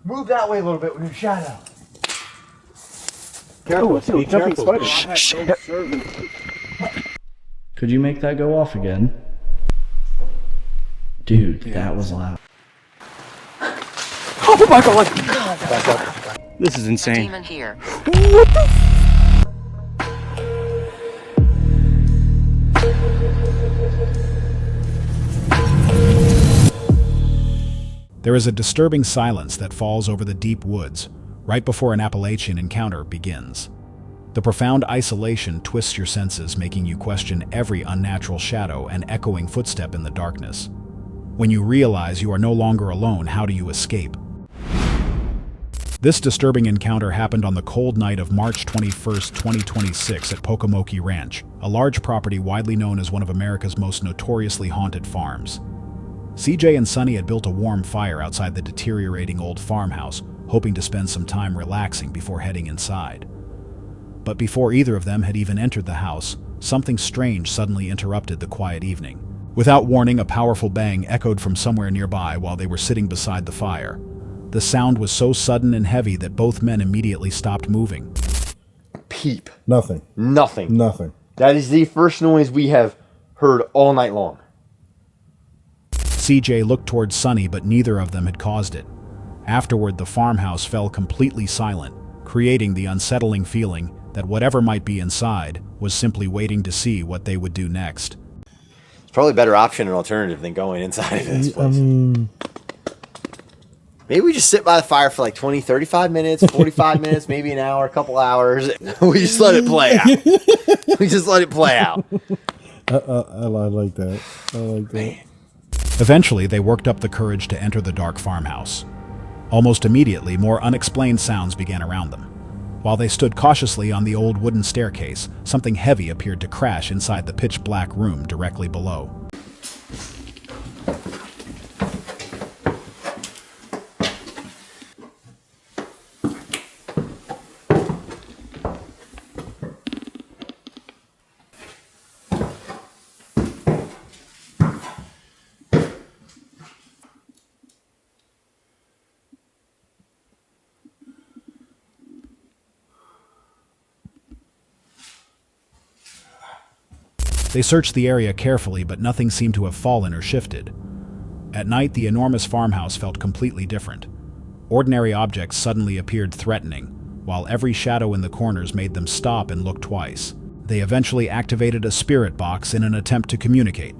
Move that way a little bit with your shadow. Careful, be jumping careful. spiders. Could you make that go off again? Dude, that was loud. Oh my god! Back up. This is insane. Demon here. There is a disturbing silence that falls over the deep woods right before an Appalachian encounter begins. The profound isolation twists your senses, making you question every unnatural shadow and echoing footstep in the darkness. When you realize you are no longer alone, how do you escape? This disturbing encounter happened on the cold night of March 21st, 2026 at Pocomoke Ranch, a large property widely known as one of America's most notoriously haunted farms. CJ and Sonny had built a warm fire outside the deteriorating old farmhouse, hoping to spend some time relaxing before heading inside. But before either of them had even entered the house, something strange suddenly interrupted the quiet evening. Without warning, a powerful bang echoed from somewhere nearby while they were sitting beside the fire. The sound was so sudden and heavy that both men immediately stopped moving. Peep. Nothing. Nothing. Nothing. That is the first noise we have heard all night long. CJ looked towards Sonny, but neither of them had caused it. Afterward, the farmhouse fell completely silent, creating the unsettling feeling that whatever might be inside was simply waiting to see what they would do next. It's probably a better option and alternative than going inside of this place. I mean, maybe we just sit by the fire for like 20, 35 minutes, 45 minutes, maybe an hour, a couple hours. We just let it play out. We just let it play out. I like that. I like that. Man. Eventually, they worked up the courage to enter the dark farmhouse. Almost immediately, more unexplained sounds began around them. While they stood cautiously on the old wooden staircase, something heavy appeared to crash inside the pitch-black room directly below. They searched the area carefully, but nothing seemed to have fallen or shifted. At night, the enormous farmhouse felt completely different. Ordinary objects suddenly appeared threatening, while every shadow in the corners made them stop and look twice. They eventually activated a spirit box in an attempt to communicate.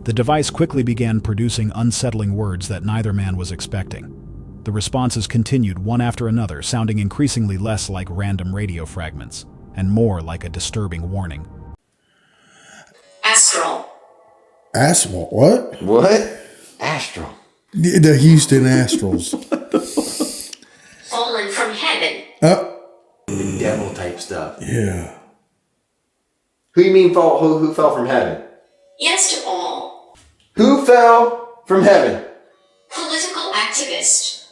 The device quickly began producing unsettling words that neither man was expecting. The responses continued one after another, sounding increasingly less like random radio fragments, and more like a disturbing warning. Astral. Astral? What? What? Astral. The Houston Astrals. Fallen from heaven. The devil type stuff. Yeah. Who you mean fall? Who fell from heaven? Yes to all. Who fell from heaven? Political activist.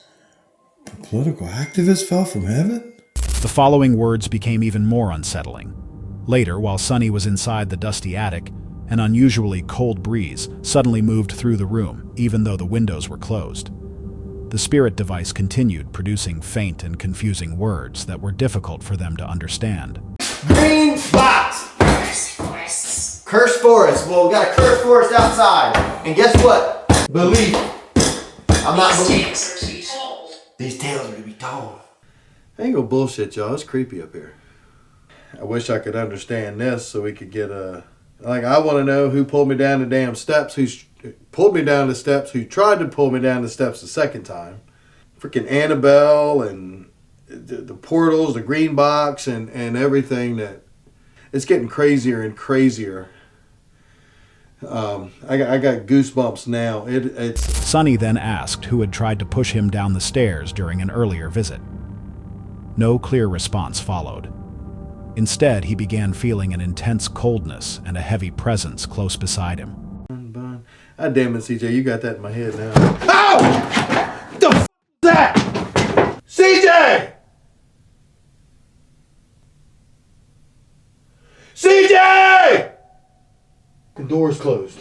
A political activist fell from heaven? The following words became even more unsettling. Later, while Sonny was inside the dusty attic, an unusually cold breeze suddenly moved through the room, even though the windows were closed. The spirit device continued producing faint and confusing words that were difficult for them to understand. Green box. Curse forests. Cursed forest. Well, we got a cursed forest outside. And guess what? Believe. I'm not These believing. tales are to be told. These tales are to be told. I ain't gonna bullshit y'all. It's creepy up here. I wish I could understand this so we could get a... Like, I want to know who pulled me down the damn steps, who pulled me down the steps, who tried to pull me down the steps the second time. Freaking Annabelle and the portals, the green box, and everything that... It's getting crazier and crazier. I got goosebumps now. It's... Sonny then asked who had tried to push him down the stairs during an earlier visit. No clear response followed. Instead, he began feeling an intense coldness and a heavy presence close beside him. Ah, damn it, CJ, you got that in my head now. Ow! What the f*** is that? CJ! CJ! The door's closed.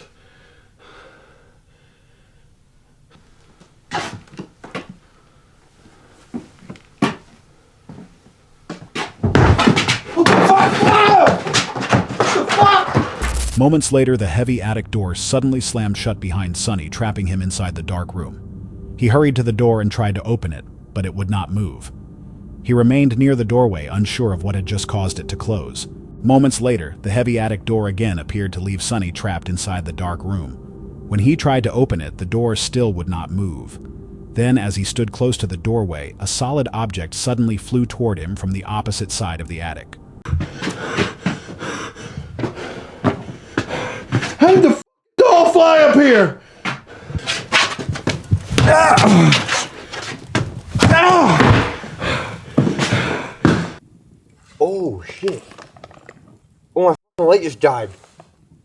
Moments later, the heavy attic door suddenly slammed shut behind Sonny, trapping him inside the dark room. He hurried to the door and tried to open it, but it would not move. He remained near the doorway, unsure of what had just caused it to close. Moments later, the heavy attic door again appeared to leave Sonny trapped inside the dark room. When he tried to open it, the door still would not move. Then, as he stood close to the doorway, a solid object suddenly flew toward him from the opposite side of the attic. How did the doll fly up here? Oh shit! Oh, my fucking light just died.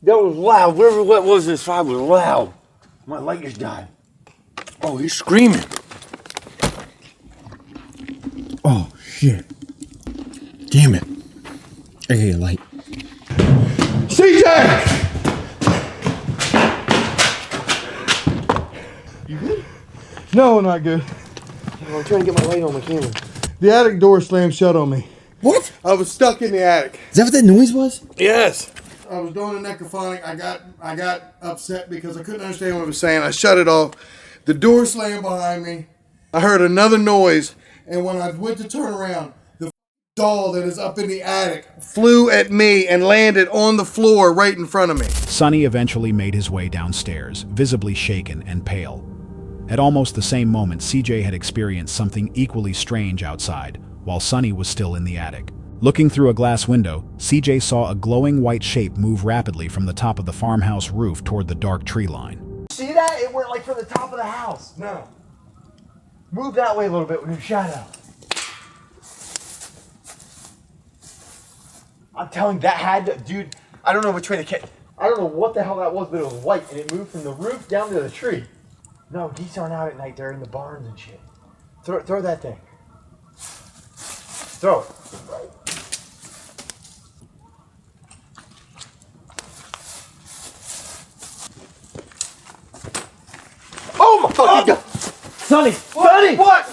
That was loud. Whatever what was inside was loud. My light just died. Oh, he's screaming. Oh, shit. Damn it. I got a light. CJ! You good? No, not good. I'm trying to get my light on my camera. The attic door slammed shut on me. What? I was stuck in the attic. Is that what that noise was? Yes. I was doing a necrophonic. I got upset because I couldn't understand what it was saying. I shut it off. The door slammed behind me. I heard another noise, and when I went to turn around, the doll that is up in the attic flew at me and landed on the floor right in front of me. Sonny eventually made his way downstairs, visibly shaken and pale. At almost the same moment, CJ had experienced something equally strange outside, while Sonny was still in the attic. Looking through a glass window, CJ saw a glowing white shape move rapidly from the top of the farmhouse roof toward the dark tree line. See that? It went like from the top of the house. No. Move that way a little bit with your shadow. I'm telling you, that had to, dude, I don't know which way to catch. I don't know what the hell that was, but it was white, and it moved from the roof down to the tree. No, geese aren't out at night. They're in the barns and shit. Throw that thing. Throw it. Oh my fucking God! Sonny! Sonny! What?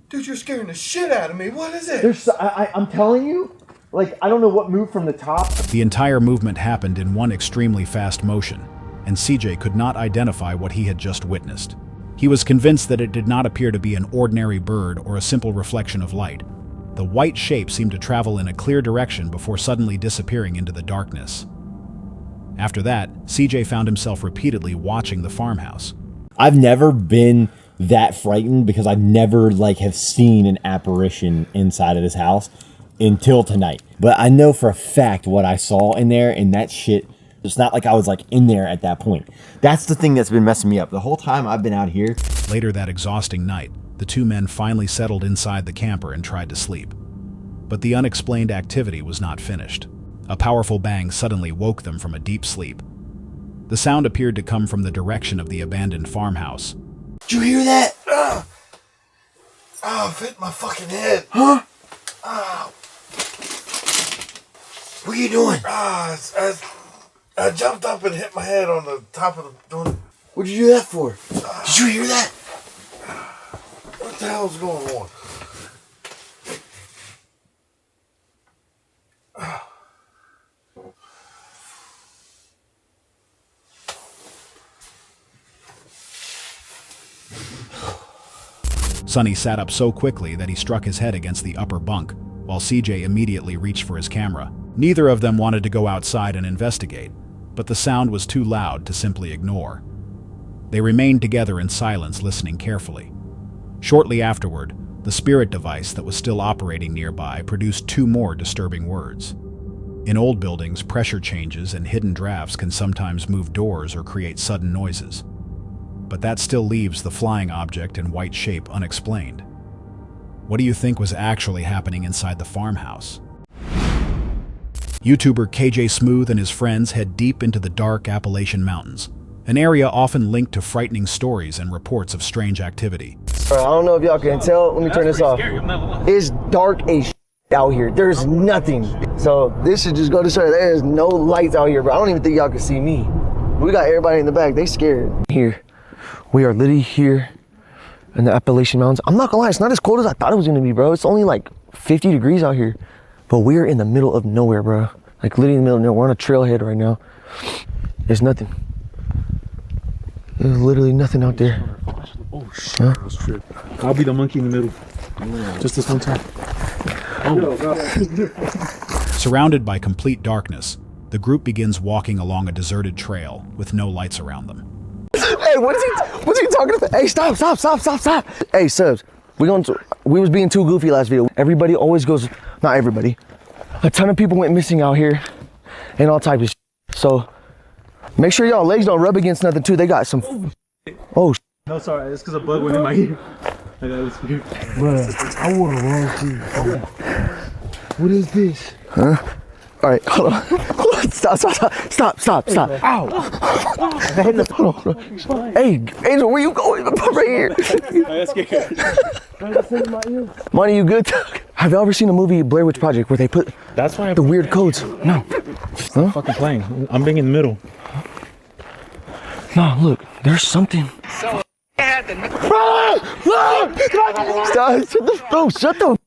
Dude, you're scaring the shit out of me. What is it? I'm telling you, like, I don't know what moved from the top. The entire movement happened in one extremely fast motion, and CJ could not identify what he had just witnessed. He was convinced that it did not appear to be an ordinary bird or a simple reflection of light. The white shape seemed to travel in a clear direction before suddenly disappearing into the darkness. After that, CJ found himself repeatedly watching the farmhouse. I've never been that frightened because I've never have seen an apparition inside of this house until tonight. But I know for a fact what I saw in there, and that shit, it's not like I was in there at that point. That's the thing that's been messing me up the whole time I've been out here. Later that exhausting night, the two men finally settled inside the camper and tried to sleep. But the unexplained activity was not finished. A powerful bang suddenly woke them from a deep sleep. The sound appeared to come from the direction of the abandoned farmhouse. Did you hear that? Oh, it hit my fucking head. Huh? Oh. What are you doing? I jumped up and hit my head on the top of the door. What'd you do that for? Did you hear that? What the hell's going on? Sonny sat up so quickly that he struck his head against the upper bunk, while CJ immediately reached for his camera. Neither of them wanted to go outside and investigate, but the sound was too loud to simply ignore. They remained together in silence, listening carefully. Shortly afterward, the spirit device that was still operating nearby produced two more disturbing words. In old buildings, pressure changes and hidden drafts can sometimes move doors or create sudden noises. But that still leaves the flying object in white shape unexplained. What do you think was actually happening inside the farmhouse? YouTuber KJ Smooth and his friends head deep into the dark Appalachian Mountains, an area often linked to frightening stories and reports of strange activity. I don't know if y'all can tell. Let me turn this off. It's dark as out here. There's nothing. So this should just go to show there is no lights out here, bro. I don't even think y'all can see me. We got everybody in the back. They scared. Here. We are literally here in the Appalachian Mountains. I'm not gonna lie, it's not as cold as I thought it was gonna be, bro. It's only 50 degrees out here. But we're in the middle of nowhere, bro. Like literally in the middle of nowhere. We're on a trailhead right now. There's nothing. There's literally nothing out there. Oh shit, huh? That's true. I'll be the monkey in the middle. Just this one time. Oh. Surrounded by complete darkness, the group begins walking along a deserted trail with no lights around them. Hey, what's he talking about? Hey, stop. Hey, Subs, we was being too goofy last video. Everybody always goes, not everybody. A ton of people went missing out here and all types of shit. So make sure y'all legs don't rub against nothing too. They got some, oh. No, sorry, it's because a bug went in my ear. I got this weird. Bruh, I wore the wrong shoe. What is this? Huh? All right, hold on. Stop. Ow. Hold on. Hey, Angel, where you going? Right here. Money, you good? Have y'all ever seen a movie, Blair Witch Project, where they put the weird codes? No. Huh? Fucking playing. I'm being in the middle. No, look, there's something. So, shut the.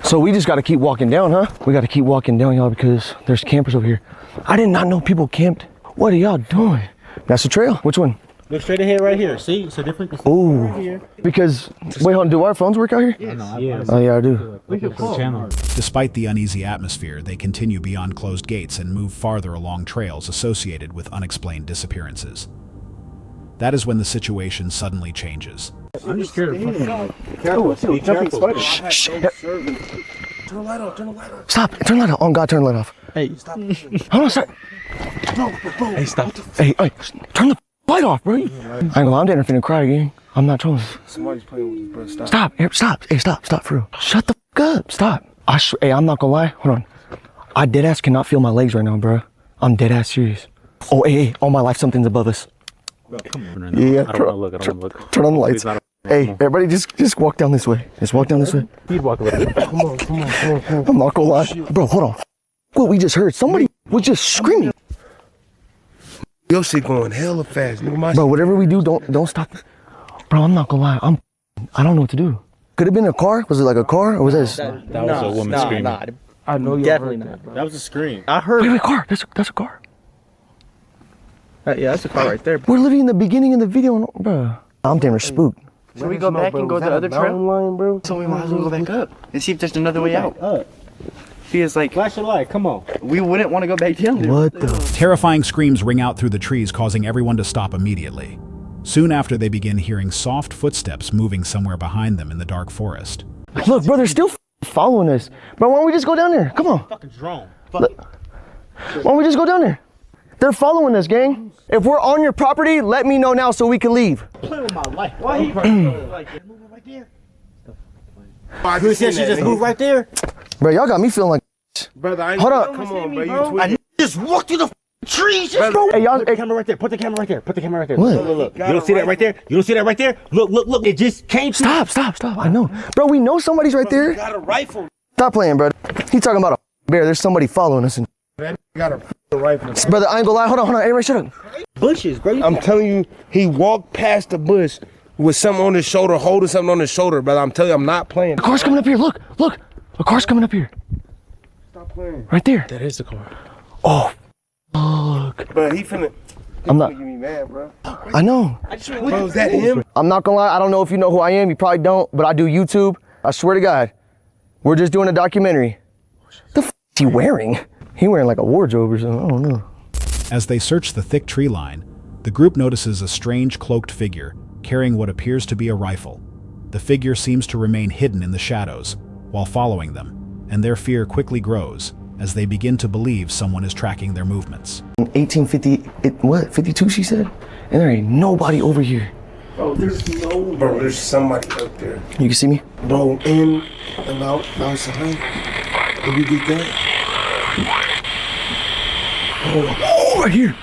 So we just got to keep walking down, huh? We got to keep walking down, y'all, because there's campers over here. I did not know people camped. What are y'all doing? That's the trail. Which one? Look straight ahead right here. See? It's a different. Ooh. Right because, wait, hold on. Do our phones work out here? Yeah. Oh, yeah, I do. Despite the uneasy atmosphere, they continue beyond closed gates and move farther along trails associated with unexplained disappearances. That is when the situation suddenly changes. I'm just scared of fucking. Careful. Shh. Turn the light off. Stop. Turn the light off. Oh, God, turn the light off. Hey, stop. Hold on, stop. Hey, stop. Hey, turn the light off, bro. I ain't gonna lie, I'm down there finna cry again. I'm not trolling. Somebody's playing with his brother. Stop. Stop. Hey, stop for real. Shut the fuck up. Stop. Hey, I'm not gonna lie. Hold on. I dead ass cannot feel my legs right now, bro. I'm dead ass serious. Oh, hey, all my life something's above us. Bro, come on. Yeah, I don't want to look. Turn on the lights. Hey, everybody, just walk down this way. Just walk down this way. You'd walk a little bit. Come on. I'm not gonna lie. Bro, hold on. What we just heard, somebody was just screaming. Your shit going hella fast. Bro, whatever we do, don't stop. Bro, I'm not gonna lie. I don't know what to do. Could it have been a car? Was it like a car? Or was that that was a woman screaming. Nah. I know you definitely heard not. Bro. That was a scream. I heard. Wait, car. That's a car. Yeah, that's a car right there. We're literally in the beginning of the video, bro. I'm damn near spooked. Should we go back and go the other trail? Line, bro? So we might as well go back up and see if there's another way out. Feels like flash your light. Come on. We wouldn't want to go back down there. What the? Terrifying screams ring out through the trees, causing everyone to stop immediately. Soon after, they begin hearing soft footsteps moving somewhere behind them in the dark forest. Look, bro, they're still following us. Bro, why don't we just go down there? Come on. Fucking drone. Why don't we just go down there? They're following us, gang. If we're on your property, let me know now so we can leave. Play with my life. Why he moving right there? Who said she just moved right there? Bro, y'all got me feeling like. Brother, I ain't hold up. Come on, bro. You tweaking. I just walked through the trees. Hey, y'all. Put the camera right there. Put the camera right there. Put the camera right there. What? Look. You don't see that right there? You don't see that right there? Look. It just came. Stop. I know. Bro, we know somebody's right there. Got a rifle. Stop playing, bro. He talking about a bear. There's somebody following us. Got a rifle. Brother, I ain't gonna lie. Hold on. Everybody shut up. Bushes, bro. I'm telling you, he walked past the bush with something on his shoulder, holding something on his shoulder, brother. I'm telling you, I'm not playing. The car's coming up here. Look. A car's coming up here. Stop playing. Right there. That is the car. Oh, fuck. Bro, he finna get me mad, bro. I know. Bro, is that him? I'm not gonna lie. I don't know if you know who I am. You probably don't, but I do YouTube. I swear to God, we're just doing a documentary. The f is he wearing? He wearing like a wardrobe or something. I don't know. As they search the thick tree line, the group notices a strange cloaked figure carrying what appears to be a rifle. The figure seems to remain hidden in the shadows while following them, and their fear quickly grows as they begin to believe someone is tracking their movements. 1850, 52 she said? And there ain't nobody over here. Bro, there's somebody up there. You can see me? Bro, in and outside. Did we get that? Oh, right here.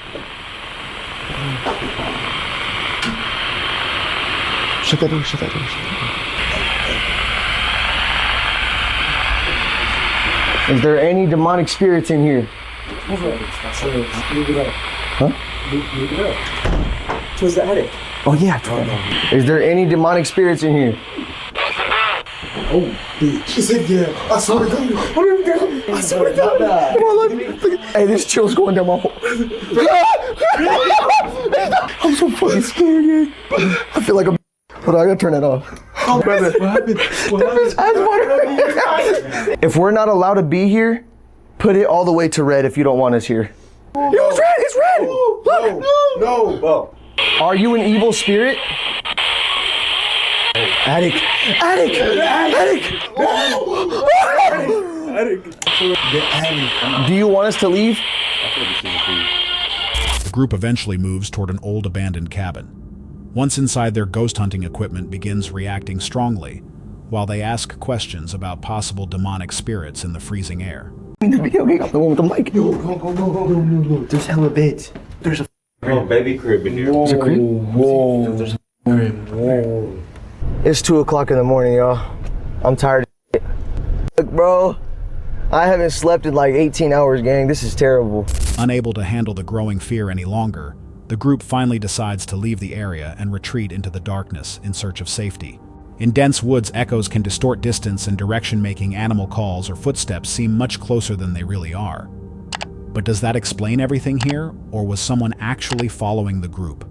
Shut that door. Is there any demonic spirits in here? Move it up. Huh? Move it up. Towards the attic. Oh yeah. Is there any demonic spirits in here? Oh, bitch. He said, yeah. I swear to God. I swear to God. Come on, let me. Hey, this chill's going down my hole. I'm so fucking scared, man. I feel like I'm. Hold on, I gotta turn that off. Oh, what happened? If we're not allowed to be here, put it all the way to red if you don't want us here. Yo, it's red! It's red! Look! No. Are you an evil spirit? Attic! Do you want us to leave? The group eventually moves toward an old abandoned cabin. Once inside, their ghost hunting equipment begins reacting strongly, while they ask questions about possible demonic spirits in the freezing air. The one with the mic. No. There's hella beds. There's a baby crib in here. There's a crib? Whoa. There's a crib. Whoa. It's 2 o'clock in the morning, y'all. I'm tired of shit. Look, bro, I haven't slept in like 18 hours, gang. This is terrible. Unable to handle the growing fear any longer, the group finally decides to leave the area and retreat into the darkness in search of safety. In dense woods, echoes can distort distance, and direction-making animal calls or footsteps seem much closer than they really are. But does that explain everything here, or was someone actually following the group?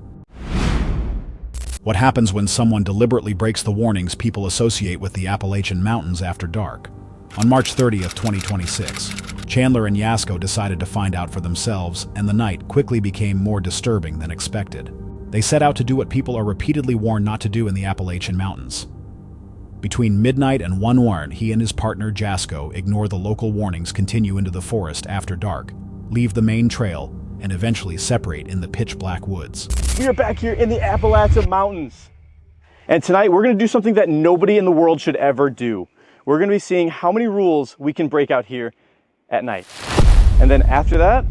What happens when someone deliberately breaks the warnings people associate with the Appalachian Mountains after dark? On March 30th, 2026, Chandler and Jasco decided to find out for themselves, and the night quickly became more disturbing than expected. They set out to do what people are repeatedly warned not to do in the Appalachian Mountains. Between midnight and 1 he and his partner Jasco ignore the local warnings, continue into the forest after dark, leave the main trail, and eventually separate in the pitch-black woods. We are back here in the Appalachian Mountains. And tonight we're going to do something that nobody in the world should ever do. We're going to be seeing how many rules we can break out here at night. And then after that,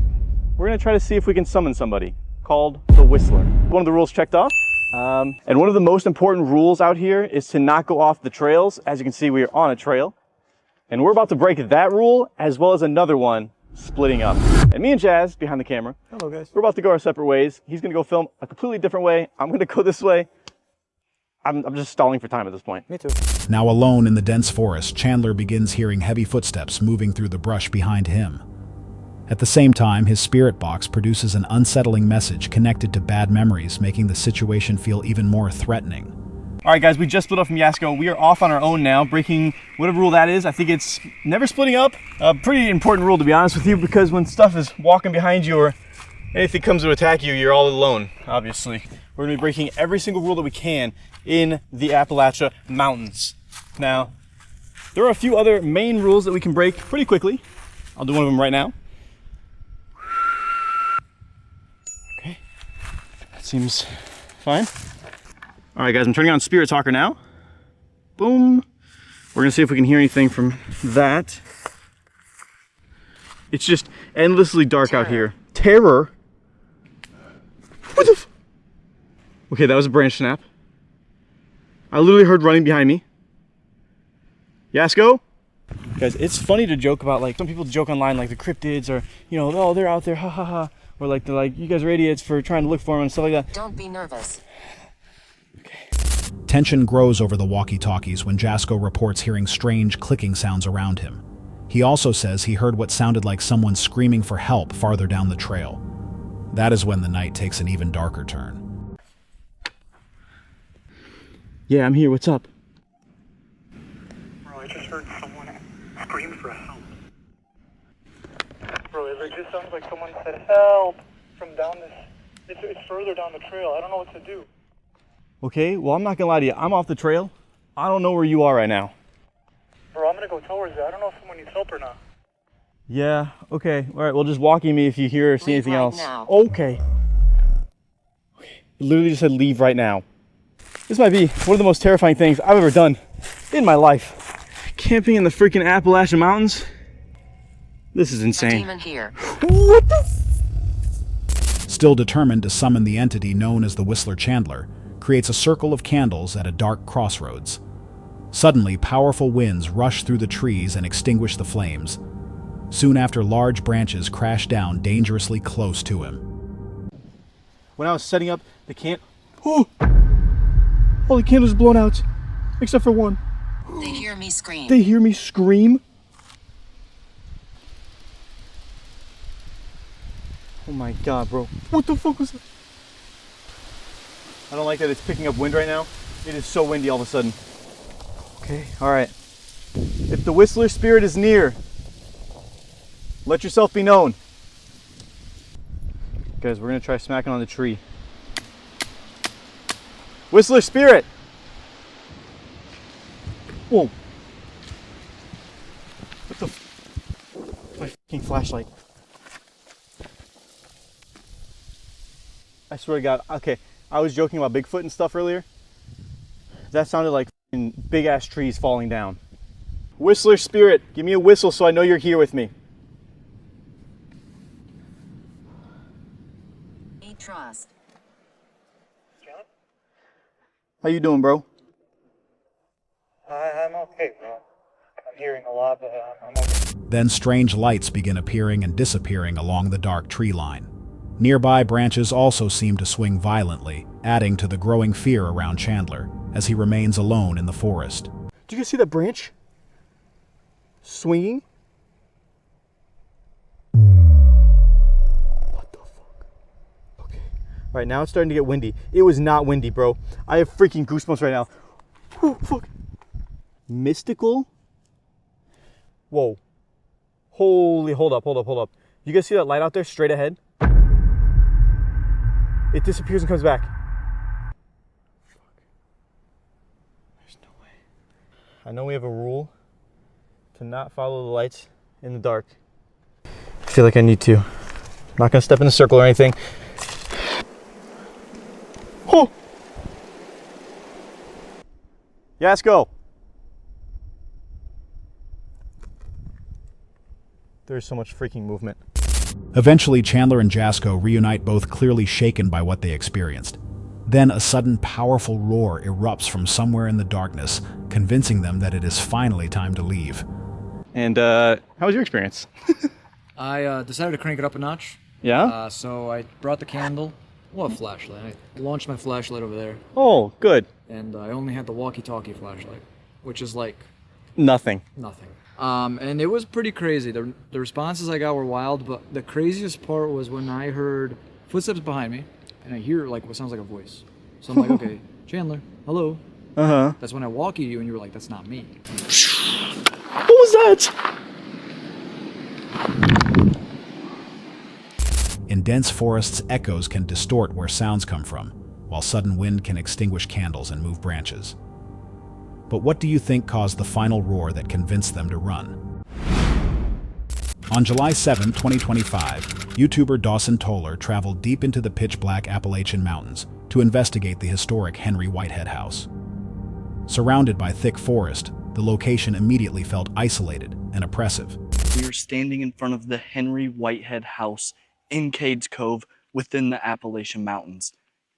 we're going to try to see if we can summon somebody called the Whistler. One of the rules checked off. And one of the most important rules out here is to not go off the trails. As you can see, we are on a trail. And we're about to break that rule as well as another one, splitting up. And me and Jazz, behind the camera, hello guys, we're about to go our separate ways. He's going to go film a completely different way. I'm going to go this way. I'm just stalling for time at this point. Me too. Now alone in the dense forest, Chandler begins hearing heavy footsteps moving through the brush behind him. At the same time, his spirit box produces an unsettling message connected to bad memories, making the situation feel even more threatening. All right, guys, we just split up from Jasco. We are off on our own now, breaking whatever rule that is. I think it's never splitting up. A pretty important rule, to be honest with you, because when stuff is walking behind you or anything comes to attack you, you're all alone, obviously. We're gonna be breaking every single rule that we can in the Appalachian Mountains. Now, there are a few other main rules that we can break pretty quickly. I'll do one of them right now. Okay, that seems fine. All right, guys, I'm turning on Spirit Talker now. Boom. We're gonna see if we can hear anything from that. It's just endlessly dark out here. Terror. What the f? Okay, that was a branch snap. I literally heard running behind me. Jasco? Guys, it's funny to joke about, like, some people joke online, like the cryptids, or, you know, oh, they're out there, ha ha ha. Or like, they're like, you guys are idiots for trying to look for them and stuff like that. Don't be nervous. Okay. Tension grows over the walkie-talkies when Jasco reports hearing strange clicking sounds around him. He also says he heard what sounded like someone screaming for help farther down the trail. That is when the night takes an even darker turn. Yeah, I'm here. What's up? Bro, I just heard someone scream for help. Bro, it just sounds like someone said help from down this. It's further down the trail. I don't know what to do. Okay, well, I'm not gonna lie to you. I'm off the trail. I don't know where you are right now. Bro, I'm gonna go towards it. I don't know if someone needs help or not. Yeah, okay. All right, well, just walking me if you hear or see anything else. Now. Okay. It literally just said leave right now. This might be one of the most terrifying things I've ever done in my life. Camping in the freaking Appalachian Mountains. This is insane. Demon here. What the? Still determined to summon the entity known as the Whistler, Chandler creates a circle of candles at a dark crossroads. Suddenly, powerful winds rush through the trees and extinguish the flames. Soon after, large branches crash down dangerously close to him. When I was setting up the camp, oh, all the candles blown out, except for one. They hear me scream. They hear me scream? Oh my god, bro. What the fuck was that? I don't like that it's picking up wind right now. It is so windy all of a sudden. Okay, alright. If the Whistler spirit is near, let yourself be known. Guys, we're gonna try smacking on the tree. Whistler spirit! Whoa. What the my fucking flashlight. I swear to God, okay, I was joking about Bigfoot and stuff earlier. That sounded like big ass trees falling down. Whistler spirit, give me a whistle so I know you're here with me. Trust. How you doing, bro? I'm okay, bro. I'm hearing a lot, but I'm okay. Then strange lights begin appearing and disappearing along the dark tree line. Nearby branches also seem to swing violently, adding to the growing fear around Chandler as he remains alone in the forest. Do you guys see that branch? Swinging? What the fuck? Okay. All right, now it's starting to get windy. It was not windy, bro. I have freaking goosebumps right now. Oh, fuck. Mystical? Whoa. Holy, hold up. You guys see that light out there straight ahead? It disappears and comes back. Fuck. There's no way. I know we have a rule to not follow the lights in the dark. I feel like I need to. I'm not gonna step in the circle or anything. Oh! Jasco! There's so much freaking movement. Eventually, Chandler and Jasco reunite, both clearly shaken by what they experienced. Then a sudden powerful roar erupts from somewhere in the darkness, convincing them that it is finally time to leave. And how was your experience? I decided to crank it up a notch. Yeah? So I brought the candle. Well, a flashlight. I launched my flashlight over there. Oh, good. And I only had the walkie-talkie flashlight, which is like... Nothing. Nothing. And it was pretty crazy. The responses I got were wild, but the craziest part was when I heard footsteps behind me, and I hear like what sounds like a voice. So I'm like, okay, Chandler, hello. Uh-huh. That's when I walk you, and you were like, that's not me. What was that? In dense forests, echoes can distort where sounds come from, while sudden wind can extinguish candles and move branches. But what do you think caused the final roar that convinced them to run? On July 7, 2025, YouTuber Dawson Toller traveled deep into the pitch-black Appalachian Mountains to investigate the historic Henry Whitehead house. Surrounded by thick forest, the location immediately felt isolated and oppressive. We are standing in front of the Henry Whitehead house in Cades Cove within the Appalachian Mountains.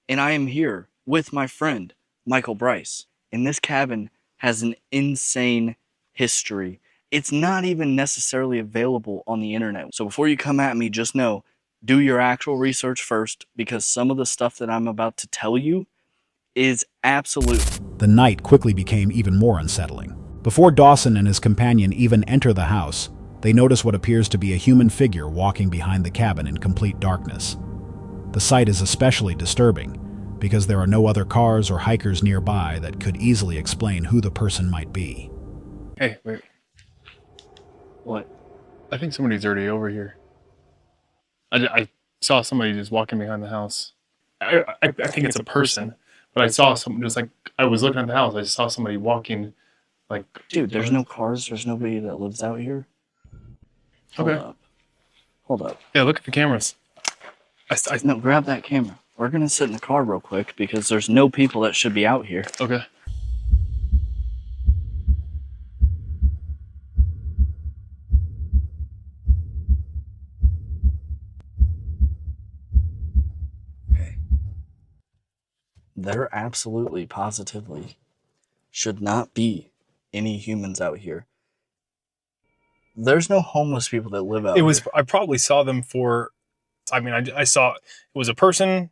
And I am here with my friend, Michael Bryce. And this cabin has an insane history. It's not even necessarily available on the internet. So before you come at me, just know, do your actual research first, because some of the stuff that I'm about to tell you is absolute. The night quickly became even more unsettling. Before Dawson and his companion even enter the house, they notice what appears to be a human figure walking behind the cabin in complete darkness. The sight is especially disturbing, because there are no other cars or hikers nearby that could easily explain who the person might be. Hey, wait. What? I think somebody's already over here. I saw somebody just walking behind the house. I think it's a person, but I saw someone just like, I was looking at the house, I just saw somebody walking like... Dude, there's no cars, there's nobody that lives out here. Hold up. Yeah, look at the cameras. No, grab that camera. We're gonna sit in the car real quick because there's no people that should be out here. Okay. There absolutely, positively should not be any humans out here. There's no homeless people that live out here. I probably saw them for, I mean, I saw, it was a person,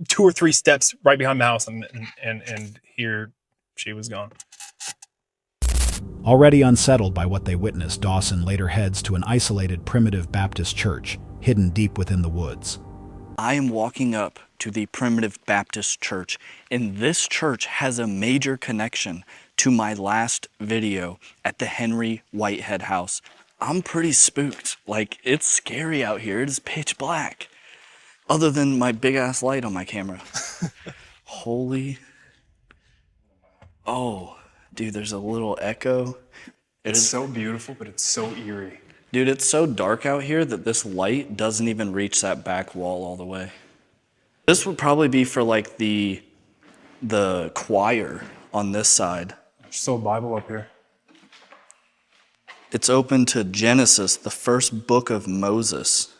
2 or 3 steps right behind the house, and here she was gone. Already unsettled by what they witnessed, Dawson later heads to an isolated primitive Baptist church hidden deep within the woods. I am walking up to the primitive Baptist church, and this church has a major connection to my last video at the Henry Whitehead house. I'm pretty spooked. Like, it's scary out here. It is pitch black. Other than my big ass light on my camera. Holy. Oh, dude, there's a little echo. It's so beautiful, but it's so eerie. Dude, it's so dark out here that this light doesn't even reach that back wall all the way. This would probably be for like the choir on this side. There's still a Bible up here. It's open to Genesis, the first book of Moses.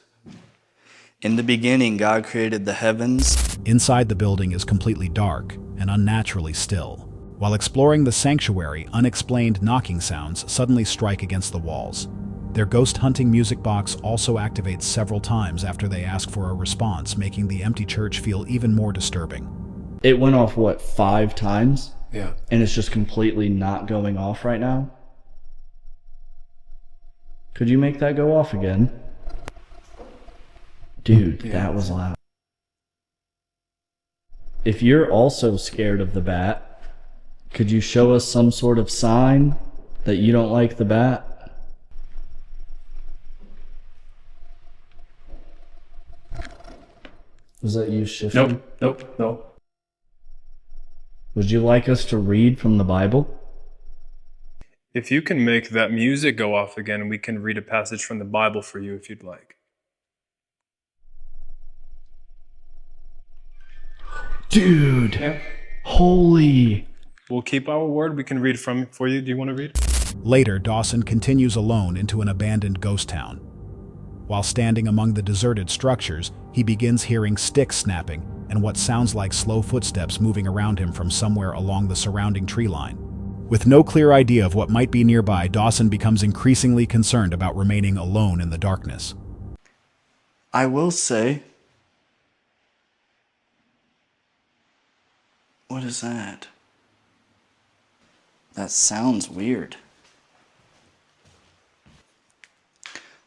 In the beginning, God created the heavens. Inside the building is completely dark and unnaturally still. While exploring the sanctuary, unexplained knocking sounds suddenly strike against the walls. Their ghost hunting music box also activates several times after they ask for a response, making the empty church feel even more disturbing. It went off, what, 5 times? Yeah. And it's just completely not going off right now? Could you make that go off again? Dude, that was loud. If you're also scared of the bat, could you show us some sort of sign that you don't like the bat? Was that you shifting? Nope. Would you like us to read from the Bible? If you can make that music go off again, we can read a passage from the Bible for you if you'd like. Dude, Yeah. Holy. We'll keep our word. We can read from for you. Do you want to read? Later, Dawson continues alone into an abandoned ghost town. While standing among the deserted structures, he begins hearing sticks snapping and what sounds like slow footsteps moving around him from somewhere along the surrounding tree line. With no clear idea of what might be nearby, Dawson becomes increasingly concerned about remaining alone in the darkness. I will say... What is that? That sounds weird.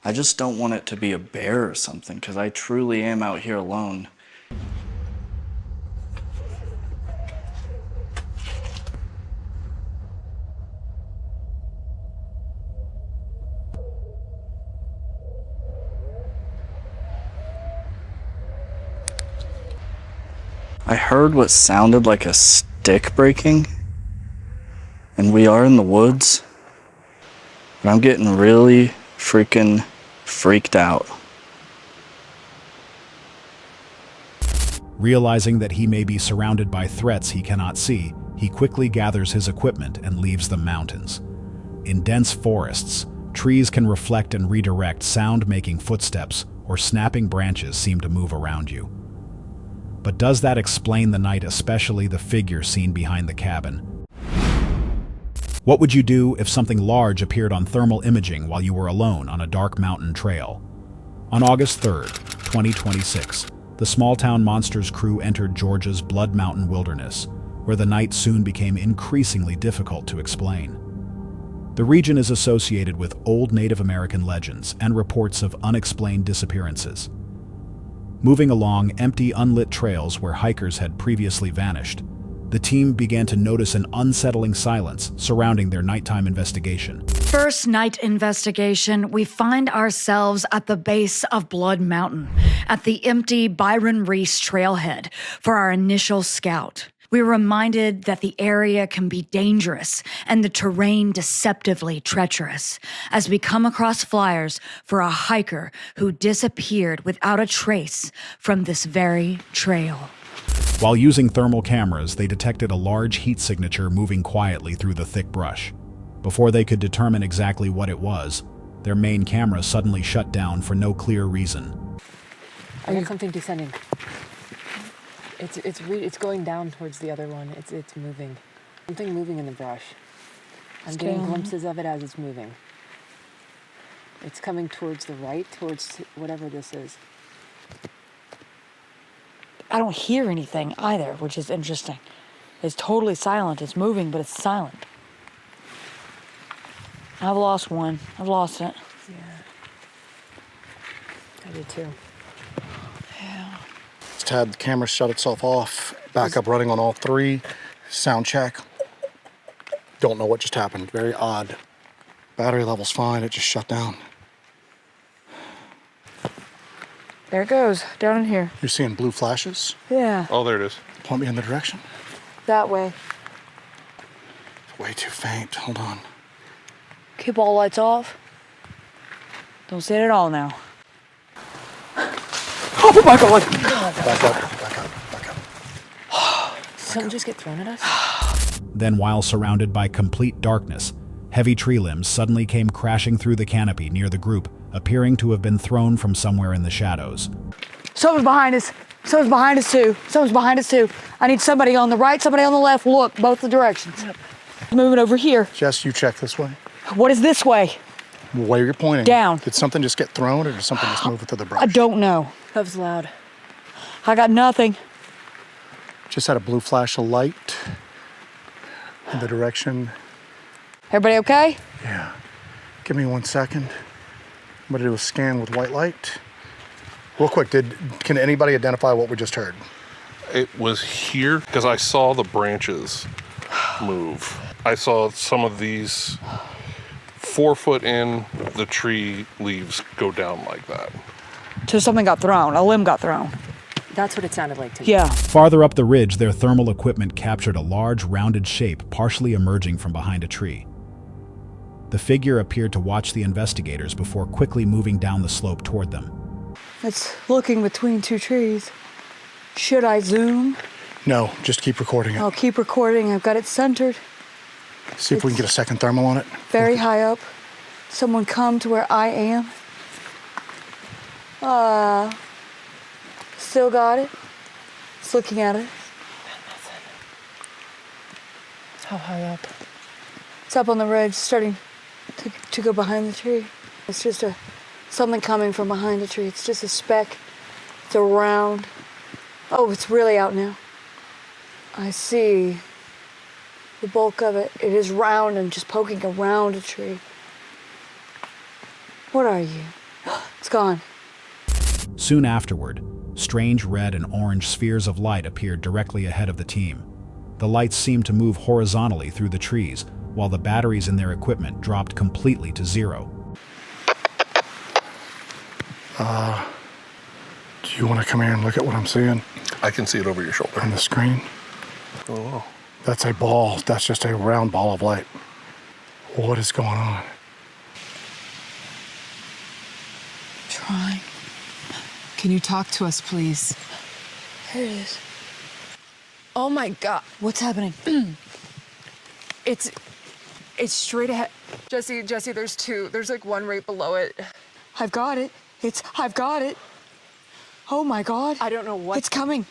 I just don't want it to be a bear or something, because I truly am out here alone. I heard what sounded like a stick breaking, and we are in the woods, but I'm getting really freaking freaked out. Realizing that he may be surrounded by threats he cannot see, he quickly gathers his equipment and leaves the mountains. In dense forests, trees can reflect and redirect sound-making footsteps, or snapping branches seem to move around you. But does that explain the night, especially the figure seen behind the cabin? What would you do if something large appeared on thermal imaging while you were alone on a dark mountain trail? On August 3rd, 2026, the small-town monsters crew entered Georgia's Blood Mountain wilderness, where the night soon became increasingly difficult to explain. The region is associated with old Native American legends and reports of unexplained disappearances. Moving along empty, unlit trails where hikers had previously vanished, the team began to notice an unsettling silence surrounding their nighttime investigation. First night investigation, we find ourselves at the base of Blood Mountain, at the empty Byron Reese trailhead for our initial scout. We were reminded that the area can be dangerous and the terrain deceptively treacherous as we come across flyers for a hiker who disappeared without a trace from this very trail. While using thermal cameras, they detected a large heat signature moving quietly through the thick brush. Before they could determine exactly what it was, their main camera suddenly shut down for no clear reason. I got something descending. It's going down towards the other one. It's moving. Something moving in the brush. I'm getting glimpses of it as it's moving. It's coming towards the right, towards whatever this is. I don't hear anything either, which is interesting. It's totally silent. It's moving, but it's silent. I've lost one. I've lost it. Yeah. I did too. Yeah. Just had the camera shut itself off. Backup running on all three. Sound check. Don't know what just happened. Very odd. Battery level's fine. It just shut down. There it goes, down in here. You're seeing blue flashes? Yeah. Oh, there it is. Point me in the direction. That way. It's way too faint. Hold on. Keep all lights off. Don't see it at all now. Oh my God! Back up. Did something just get thrown at us? Then, while surrounded by complete darkness, heavy tree limbs suddenly came crashing through the canopy near the group, appearing to have been thrown from somewhere in the shadows. Someone's behind us. Someone's behind us too. Someone's behind us too. I need somebody on the right, somebody on the left. Look, both the directions. Moving over here. Jess, you check this way. What is this way? Where you're pointing. Down. Did something just get thrown or did something just move into the brush? I don't know. That was loud. I got nothing. Just had a blue flash of light in the direction. Everybody okay? Yeah. Give me 1 second. I'm gonna do a scan with white light. Real quick, can anybody identify what we just heard? It was here because I saw the branches move. I saw some of these 4 foot in the tree leaves go down like that. So something got thrown. A limb got thrown. That's what it sounded like to me. Yeah. Farther up the ridge, their thermal equipment captured a large, rounded shape partially emerging from behind a tree. The figure appeared to watch the investigators before quickly moving down the slope toward them. It's looking between two trees. Should I zoom? No, just keep recording it. I'll keep recording. I've got it centered. See if we can get a second thermal on it. Very high up. Someone come to where I am. Still got it. It's looking at it. How high up? It's up on the ridge, starting to go behind the tree. It's just something coming from behind the tree. It's just a speck. It's a round. Oh, it's really out now. I see the bulk of it. It is round and just poking around a tree. What are you? It's gone. Soon afterward, strange red and orange spheres of light appeared directly ahead of the team. The lights seemed to move horizontally through the trees, while the batteries in their equipment dropped completely to zero. Do you want to come here and look at what I'm seeing? I can see it over your shoulder. On the screen? Oh. That's a ball. That's just a round ball of light. What is going on? Trying. Can you talk to us, please? Here it is. Oh my God. What's happening? It's straight ahead. Jesse, there's two. There's like one right below it. I've got it. I've got it. Oh my God. I don't know what. It's coming.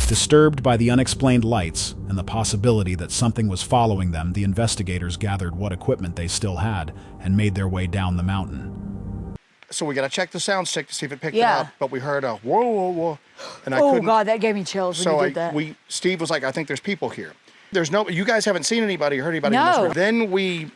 Disturbed by the unexplained lights and the possibility that something was following them, the investigators gathered what equipment they still had and made their way down the mountain. So we got to check the sound stick to see if it picked it Yeah. up, but we heard a whoa, whoa, whoa. And I Oh couldn't. God, that gave me chills when you did that. Steve was like, I think there's people here. There's no, you guys haven't seen anybody or heard anybody in this No. room. Then we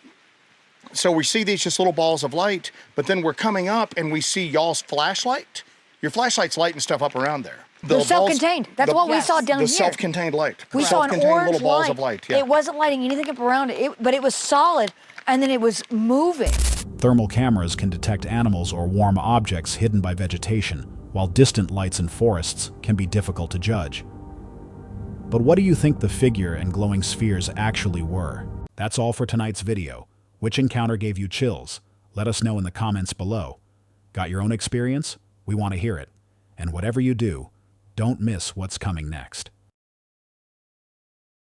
see these just little balls of light, but then we're coming up and we see y'all's flashlight. Your flashlight's lighting stuff up around there. They're self-contained. That's what we saw down the here. self-contained light. We saw an Self-contained orange little balls light. of light. Yeah. It wasn't lighting anything up around it, but it was solid, and then it was moving. Thermal cameras can detect animals or warm objects hidden by vegetation, while distant lights in forests can be difficult to judge. But what do you think the figure and glowing spheres actually were? That's all for tonight's video. Which encounter gave you chills? Let us know in the comments below. Got your own experience? We want to hear it. And whatever you do, don't miss what's coming next.